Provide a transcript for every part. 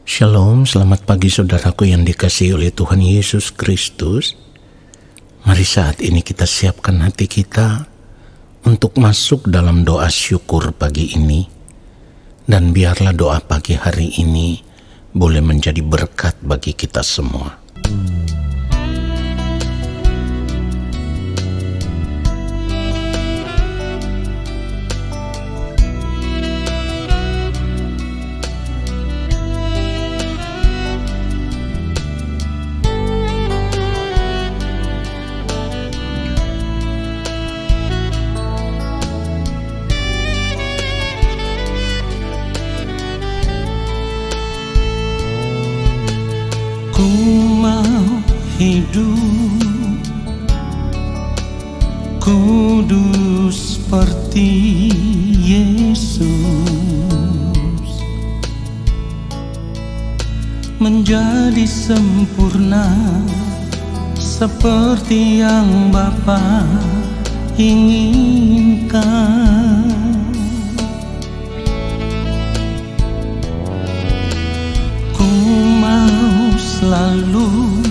Shalom, selamat pagi saudaraku yang dikasihi oleh Tuhan Yesus Kristus. Mari saat ini kita siapkan hati kita untuk masuk dalam doa syukur pagi ini. Dan biarlah doa pagi hari ini boleh menjadi berkat bagi kita semua. Ku mau hidup kudus seperti Yesus, menjadi sempurna seperti yang Bapa inginkan. Selalu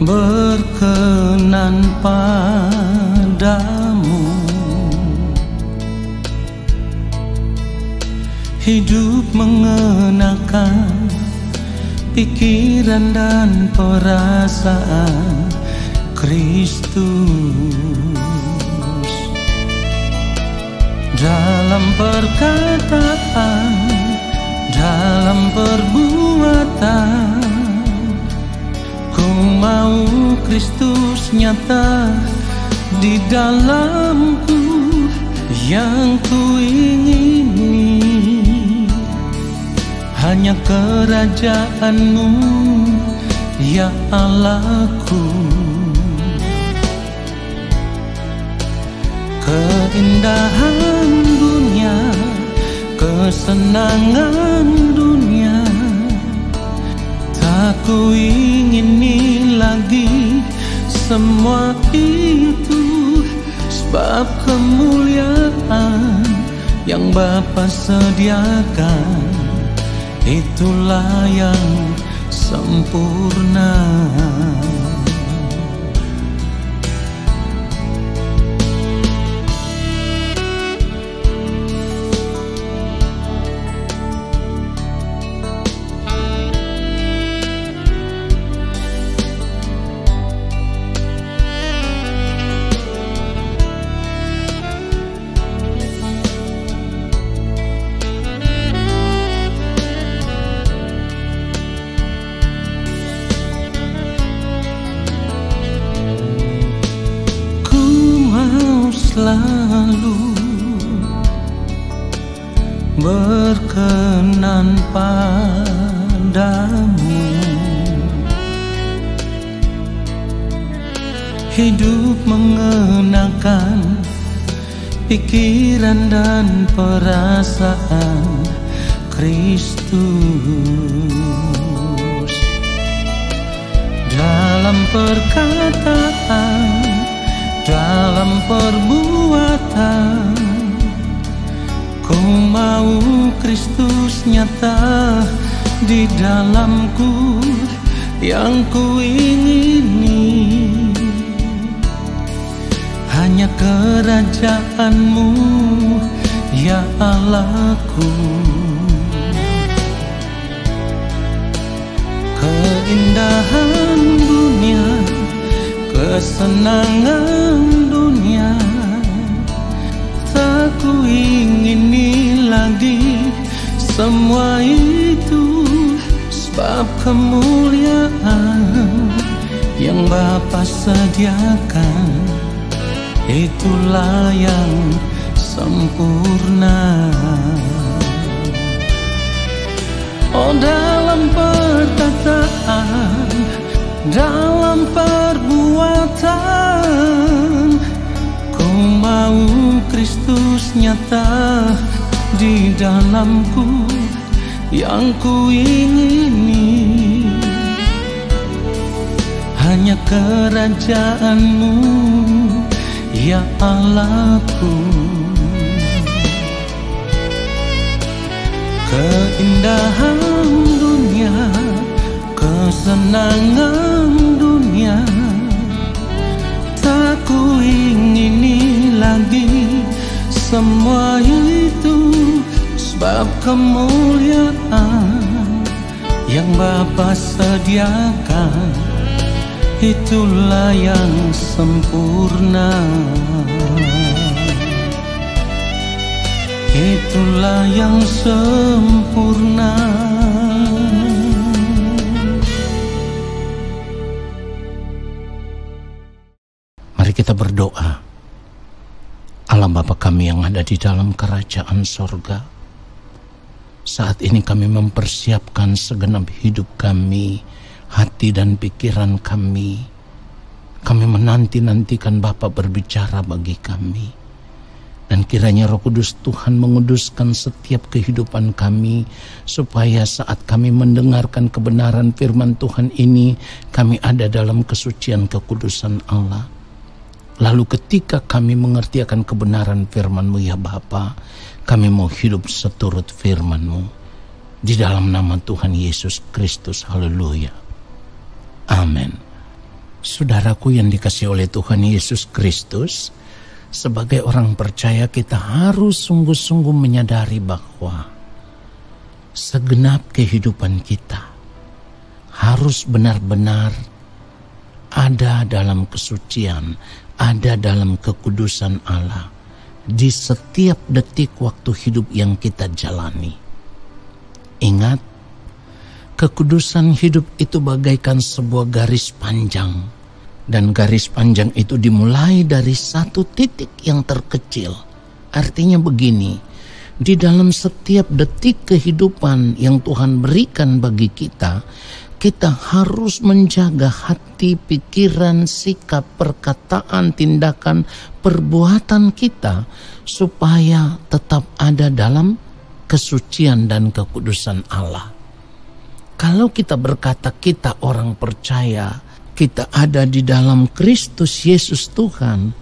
berkenan padamu, hidup mengenakan pikiran dan perasaan Kristus, dalam perkataan, dalam perbuatan. Ku mau Kristus nyata di dalamku, yang ku ingini hanya kerajaan-Mu, ya Allahku. Keindahan dunia, kesenangan dunia, tak ku ingini lagi semua itu, sebab kemuliaan yang Bapa sediakan, itulah yang sempurna. Selalu berkenan padamu, hidup mengenakan pikiran dan perasaan Kristus, dalam perkataan, dalam perbuatan. Ku mau Kristus nyata di dalamku, yang ku ingini hanya kerajaan-Mu, ya Allahku. Keindahan dunia, kesenangan dunia, tak ku ingini lagi semua itu, sebab kemuliaan yang Bapa sediakan, itulah yang sempurna. Oh, dalam perkataan, dalam perbuatan, ku mau Kristus nyata di dalamku, yang ku ingini hanya kerajaan-Mu, ya Allahku. keindahan dunia, kesenangan dunia, tak ku ingini lagi semua itu, sebab kemuliaan yang Bapa sediakan itulah yang sempurna. Itulah yang sempurna. Mari kita berdoa. Allah Bapa kami yang ada di dalam kerajaan sorga, saat ini kami mempersiapkan segenap hidup kami, hati dan pikiran kami. Kami menanti-nantikan Bapa berbicara bagi kami. Dan kiranya Roh Kudus Tuhan menguduskan setiap kehidupan kami, supaya saat kami mendengarkan kebenaran firman Tuhan ini, kami ada dalam kesucian kekudusan Allah. Lalu ketika kami mengerti akan kebenaran firman-Mu ya Bapa, kami mau hidup seturut firman-Mu. Di dalam nama Tuhan Yesus Kristus, haleluya. Amin. Saudaraku yang dikasihi oleh Tuhan Yesus Kristus, sebagai orang percaya kita harus sungguh-sungguh menyadari bahwa segenap kehidupan kita harus benar-benar ada dalam kesucian, ada dalam kekudusan Allah di setiap detik waktu hidup yang kita jalani. Ingat, kekudusan hidup itu bagaikan sebuah garis panjang. Dan garis panjang itu dimulai dari satu titik yang terkecil. Artinya begini, di dalam setiap detik kehidupan yang Tuhan berikan bagi kita, kita harus menjaga hati, pikiran, sikap, perkataan, tindakan, perbuatan kita, supaya tetap ada dalam kesucian dan kekudusan Allah. Kalau kita berkata kita orang percaya, kita ada di dalam Kristus Yesus Tuhan,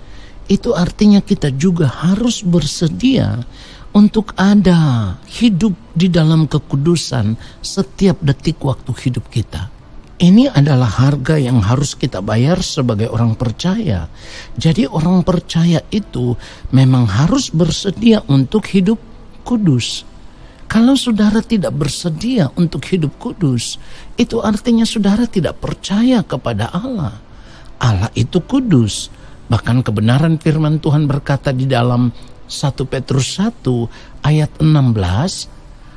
itu artinya kita juga harus bersedia untuk ada hidup di dalam kekudusan setiap detik waktu hidup kita. Ini adalah harga yang harus kita bayar sebagai orang percaya. Jadi orang percaya itu memang harus bersedia untuk hidup kudus. Kalau saudara tidak bersedia untuk hidup kudus, itu artinya saudara tidak percaya kepada Allah. Allah itu kudus. Bahkan kebenaran firman Tuhan berkata di dalam 1 Petrus 1 ayat 16,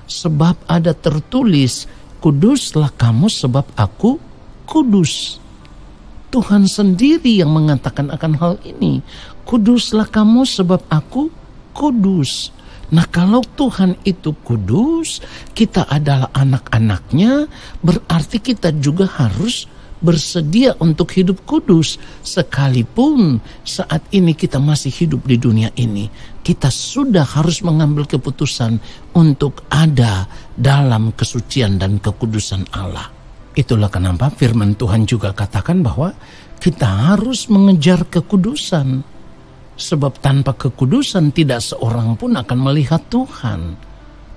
sebab ada tertulis, kuduslah kamu sebab aku kudus. Tuhan sendiri yang mengatakan akan hal ini. Kuduslah kamu sebab aku kudus. Nah, kalau Tuhan itu kudus, kita adalah anak-anaknya, berarti kita juga harus bersedia untuk hidup kudus. Sekalipun saat ini kita masih hidup di dunia ini, kita sudah harus mengambil keputusan untuk ada dalam kesucian dan kekudusan Allah. Itulah kenapa firman Tuhan juga katakan bahwa kita harus mengejar kekudusan. Sebab tanpa kekudusan tidak seorang pun akan melihat Tuhan.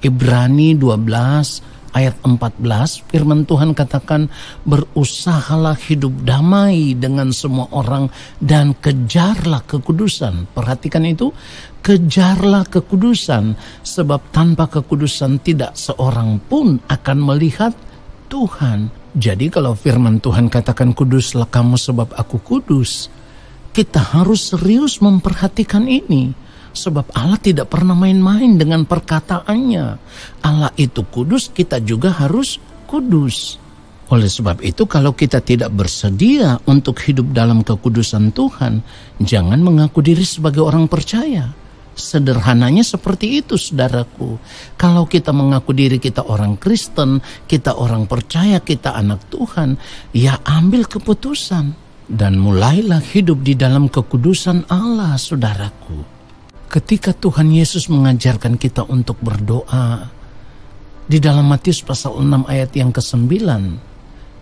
Ibrani 12 ayat 14 firman Tuhan katakan, berusahalah hidup damai dengan semua orang dan kejarlah kekudusan. Perhatikan itu, kejarlah kekudusan, sebab tanpa kekudusan tidak seorang pun akan melihat Tuhan. Jadi kalau firman Tuhan katakan kuduslah kamu sebab aku kudus, kita harus serius memperhatikan ini. Sebab Allah tidak pernah main-main dengan perkataannya. Allah itu kudus, kita juga harus kudus. Oleh sebab itu kalau kita tidak bersedia untuk hidup dalam kekudusan Tuhan, jangan mengaku diri sebagai orang percaya. Sederhananya seperti itu, saudaraku. Kalau kita mengaku diri kita orang Kristen, kita orang percaya, kita anak Tuhan, ya ambil keputusan. Dan mulailah hidup di dalam kekudusan Allah, saudaraku. Ketika Tuhan Yesus mengajarkan kita untuk berdoa, di dalam Matius pasal 6 ayat yang ke-9,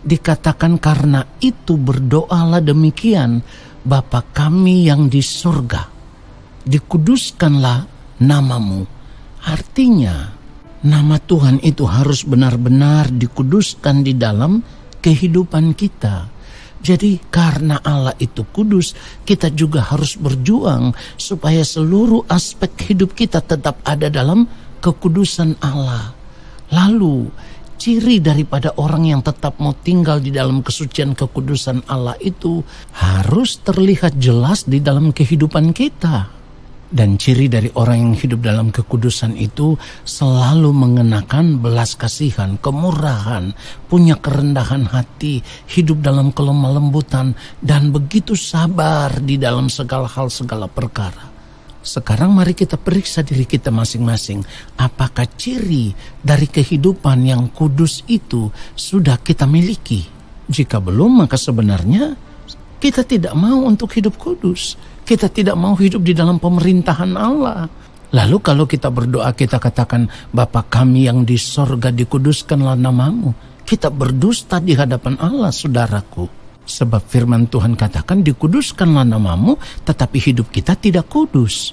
dikatakan karena itu berdoalah demikian, Bapa kami yang di surga, dikuduskanlah namamu. Artinya, Nama Tuhan itu harus benar-benar dikuduskan di dalam kehidupan kita. Jadi karena Allah itu kudus, kita juga harus berjuang supaya seluruh aspek hidup kita tetap ada dalam kekudusan Allah. Lalu ciri daripada orang yang tetap mau tinggal di dalam kesucian kekudusan Allah itu harus terlihat jelas di dalam kehidupan kita. Dan ciri dari orang yang hidup dalam kekudusan itu selalu mengenakan belas kasihan, kemurahan, punya kerendahan hati, hidup dalam kelemah lembutan, dan begitu sabar di dalam segala hal, segala perkara. Sekarang mari kita periksa diri kita masing-masing. Apakah ciri dari kehidupan yang kudus itu sudah kita miliki? Jika belum, maka sebenarnya kita tidak mau untuk hidup kudus. Kita tidak mau hidup di dalam pemerintahan Allah. Lalu kalau kita berdoa, kita katakan, Bapa kami yang di sorga, dikuduskanlah namamu. Kita berdusta di hadapan Allah, saudaraku. Sebab firman Tuhan katakan, dikuduskanlah namamu, tetapi hidup kita tidak kudus.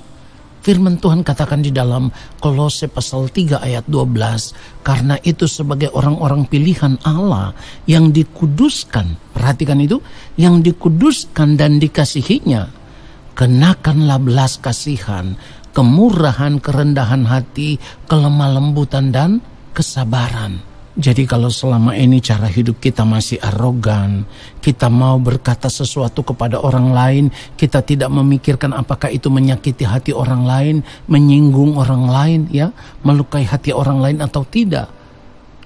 Firman Tuhan katakan di dalam Kolose pasal 3 ayat 12, karena itu sebagai orang-orang pilihan Allah yang dikuduskan, perhatikan itu, yang dikuduskan dan dikasihinya, kenakanlah belas kasihan, kemurahan, kerendahan hati, kelemah lembutan, dan kesabaran. Jadi kalau selama ini cara hidup kita masih arogan, kita mau berkata sesuatu kepada orang lain, kita tidak memikirkan apakah itu menyakiti hati orang lain, menyinggung orang lain, ya, melukai hati orang lain atau tidak.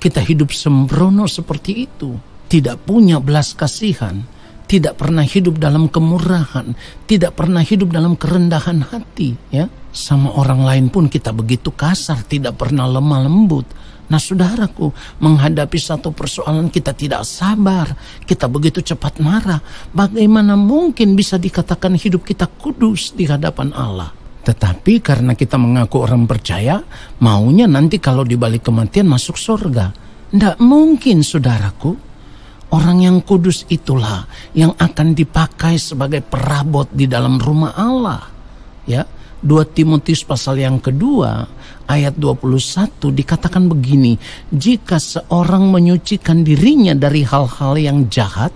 Kita hidup sembrono seperti itu, tidak punya belas kasihan, tidak pernah hidup dalam kemurahan, tidak pernah hidup dalam kerendahan hati, ya. Sama orang lain pun kita begitu kasar, tidak pernah lemah lembut. Nah saudaraku, menghadapi satu persoalan kita tidak sabar, kita begitu cepat marah. Bagaimana mungkin bisa dikatakan hidup kita kudus di hadapan Allah? Tetapi karena kita mengaku orang percaya, maunya nanti kalau di balik kematian masuk surga. Tidak mungkin saudaraku. Orang yang kudus itulah yang akan dipakai sebagai perabot di dalam rumah Allah. Ya, 2 Timotius pasal yang kedua ayat 21 dikatakan begini, jika seorang menyucikan dirinya dari hal-hal yang jahat,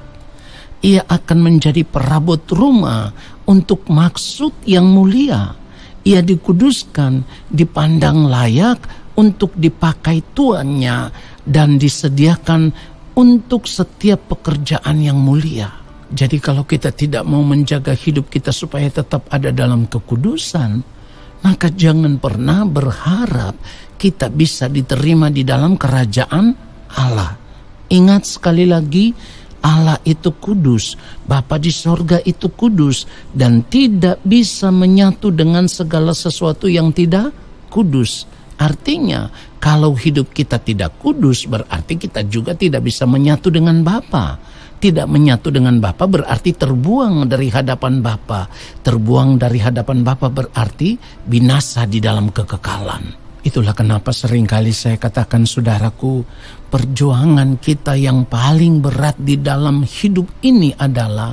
ia akan menjadi perabot rumah untuk maksud yang mulia. Ia dikuduskan, dipandang layak untuk dipakai tuannya, dan disediakan untuk setiap pekerjaan yang mulia. Jadi kalau kita tidak mau menjaga hidup kita supaya tetap ada dalam kekudusan, maka jangan pernah berharap kita bisa diterima di dalam kerajaan Allah. Ingat sekali lagi, Allah itu kudus, Bapa di sorga itu kudus, dan tidak bisa menyatu dengan segala sesuatu yang tidak kudus. Artinya, kalau hidup kita tidak kudus, berarti kita juga tidak bisa menyatu dengan Bapa. Tidak menyatu dengan Bapa berarti terbuang dari hadapan Bapa. Terbuang dari hadapan Bapa berarti binasa di dalam kekekalan. Itulah kenapa seringkali saya katakan, saudaraku, perjuangan kita yang paling berat di dalam hidup ini adalah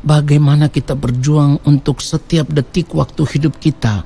bagaimana kita berjuang untuk setiap detik waktu hidup kita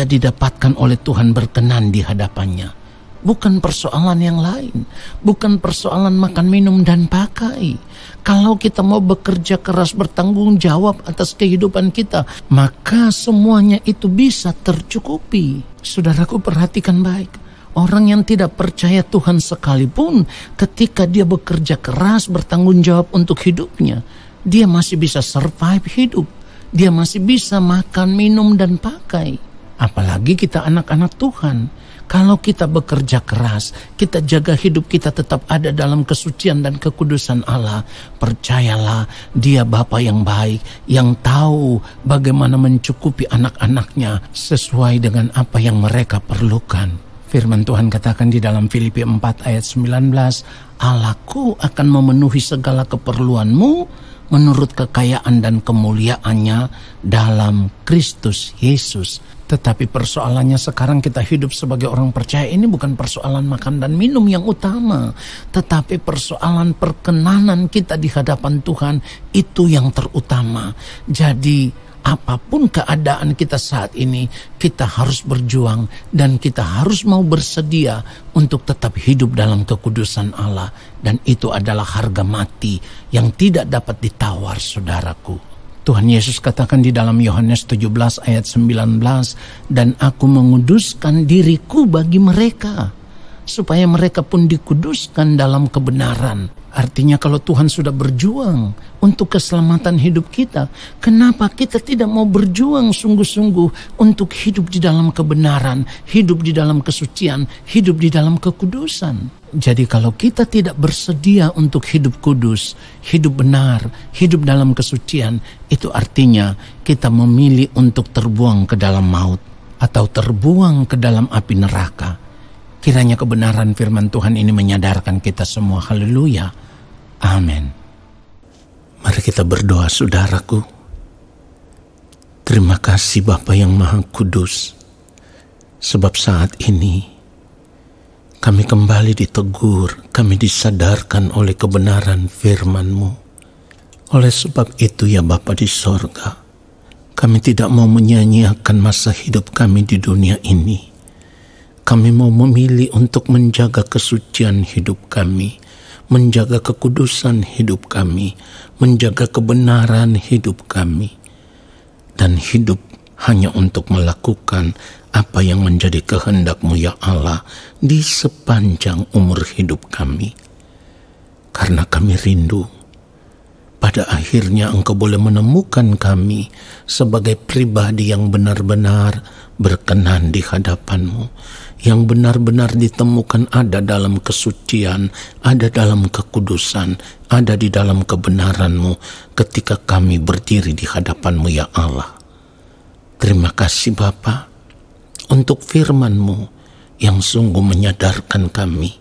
didapatkan oleh Tuhan berkenan di hadapannya. Bukan persoalan yang lain, bukan persoalan makan, minum, dan pakai. Kalau kita mau bekerja keras, bertanggung jawab atas kehidupan kita, maka semuanya itu bisa tercukupi. Saudaraku, perhatikan baik. Orang yang tidak percaya Tuhan sekalipun, ketika dia bekerja keras, bertanggung jawab untuk hidupnya, dia masih bisa survive hidup. Dia masih bisa makan, minum, dan pakai. Apalagi kita anak-anak Tuhan. Kalau kita bekerja keras, kita jaga hidup kita tetap ada dalam kesucian dan kekudusan Allah, percayalah, Dia Bapa yang baik, yang tahu bagaimana mencukupi anak-anaknya sesuai dengan apa yang mereka perlukan. Firman Tuhan katakan di dalam Filipi 4 ayat 19, Allahku akan memenuhi segala keperluanmu menurut kekayaan dan kemuliaannya dalam Kristus Yesus. Tetapi persoalannya sekarang kita hidup sebagai orang percaya ini bukan persoalan makan dan minum yang utama, tetapi persoalan perkenanan kita di hadapan Tuhan itu yang terutama. Jadi apapun keadaan kita saat ini, kita harus berjuang dan kita harus mau bersedia untuk tetap hidup dalam kekudusan Allah. Dan itu adalah harga mati yang tidak dapat ditawar, saudaraku. Tuhan Yesus katakan di dalam Yohanes 17 ayat 19, "Dan aku menguduskan diriku bagi mereka, supaya mereka pun dikuduskan dalam kebenaran." Artinya kalau Tuhan sudah berjuang untuk keselamatan hidup kita, kenapa kita tidak mau berjuang sungguh-sungguh untuk hidup di dalam kebenaran, hidup di dalam kesucian, hidup di dalam kekudusan? Jadi kalau kita tidak bersedia untuk hidup kudus, hidup benar, hidup dalam kesucian, itu artinya kita memilih untuk terbuang ke dalam maut atau terbuang ke dalam api neraka. Kiranya kebenaran firman Tuhan ini menyadarkan kita semua. Haleluya. Amin. Mari kita berdoa, saudaraku. Terima kasih Bapa yang Maha Kudus. Sebab saat ini kami kembali ditegur, kami disadarkan oleh kebenaran firman-Mu. Oleh sebab itu ya Bapa di sorga, kami tidak mau menyanyiakan masa hidup kami di dunia ini. Kami mau memilih untuk menjaga kesucian hidup kami, menjaga kekudusan hidup kami, menjaga kebenaran hidup kami, dan hidup hanya untuk melakukan apa yang menjadi kehendak-Mu ya Allah di sepanjang umur hidup kami. Karena kami rindu pada akhirnya Engkau boleh menemukan kami sebagai pribadi yang benar-benar berkenan di hadapan-Mu, yang benar-benar ditemukan ada dalam kesucian, ada dalam kekudusan, ada di dalam kebenaran-Mu ketika kami berdiri di hadapan-Mu ya Allah. Terima kasih Bapa untuk firman-Mu yang sungguh menyadarkan kami.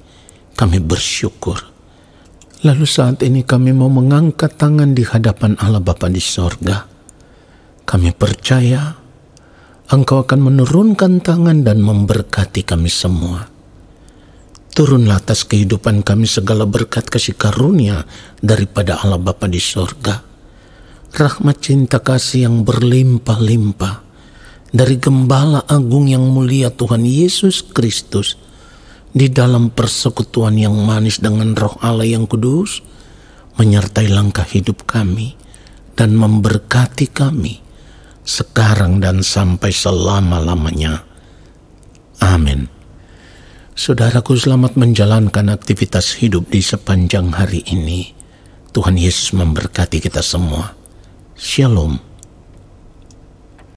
Kami bersyukur. Lalu saat ini kami mau mengangkat tangan di hadapan Allah Bapa di sorga. Kami percaya Engkau akan menurunkan tangan dan memberkati kami semua. Turunlah atas kehidupan kami segala berkat kasih karunia daripada Allah Bapa di sorga. Rahmat cinta kasih yang berlimpah-limpah dari Gembala Agung yang mulia Tuhan Yesus Kristus, di dalam persekutuan yang manis dengan Roh Allah yang kudus, menyertai langkah hidup kami dan memberkati kami sekarang dan sampai selama-lamanya. Amin. Saudaraku, selamat menjalankan aktivitas hidup di sepanjang hari ini. Tuhan Yesus memberkati kita semua. Shalom.